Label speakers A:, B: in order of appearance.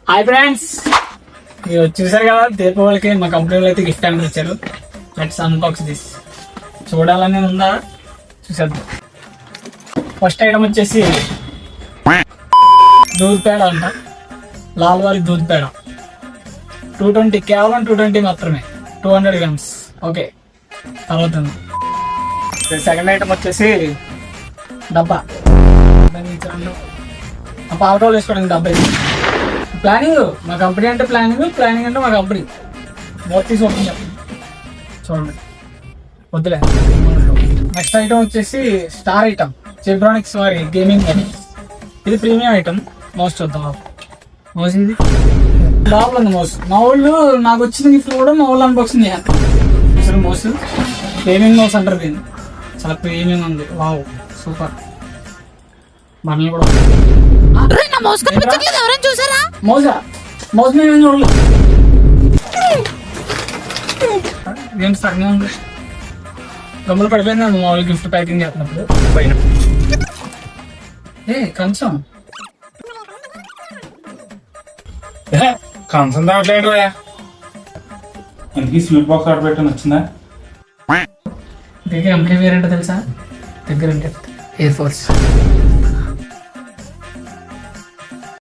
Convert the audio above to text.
A: Hi friends, మీరు చూసారు కదా దీపావళికి మా కంపెనీలో అయితే గిఫ్ట్ అని ఇచ్చారు. Let's unbox this. చూడాలని ఉందా, చూసేద్దాం. ఫస్ట్ ఐటమ్ వచ్చేసి దూద్ పేడ అంట, లాల్వారి దూద్ పేడ 220, కేవలం 220 మాత్రమే, 200 grams. ఓకే, తర్వాత సెకండ్ ఐటమ్ వచ్చేసి డబ్బా. పాలకోలు వేసుకోవడానికి డబ్బా. ప్లానింగ్ మా కంపెనీ అంటే ప్లానింగ్ అంటే మా కంపెనీ. మూర్తి ఓపెన్ చెప్పండి, చూడండి, వద్దులే. నెక్స్ట్ ఐటమ్ వచ్చేసి స్టార్ ఐటమ్, జెబ్రానిక్స్ వారి గేమింగ్ అని. ఇది ప్రీమియం ఐటమ్. మౌస్ చూద్దాం. మౌస్ ఇది లోపల ఉంది. మౌస్ మా వాళ్ళు నాకు వచ్చిన గిఫ్ట్ కూడా మా వాళ్ళు అన్బాక్సింగ్ చేయాలి. మౌస్ గేమింగ్ మౌస్ అంటారు దీన్ని. చాలా ప్రీమియం ఉంది. Wow, super. మనల్ని కూడా మౌస్ మేము చూడలేదు. ఏం సగం ఉంది, గమ్ములు పడిపోయింది మా వాళ్ళు గిఫ్ట్ ప్యాకింగ్ చేస్తున్నప్పుడు పైన. కంచం
B: కంచం దావట్లేదు. ఇంటికి స్వీట్ బాక్స్ ఆర్డర్ పెట్టని వచ్చిందా?
A: దీనికి కంపెనీ పేరు ఏంటో తెలుసా? దగ్గర ఎయిర్ ఫోర్స్.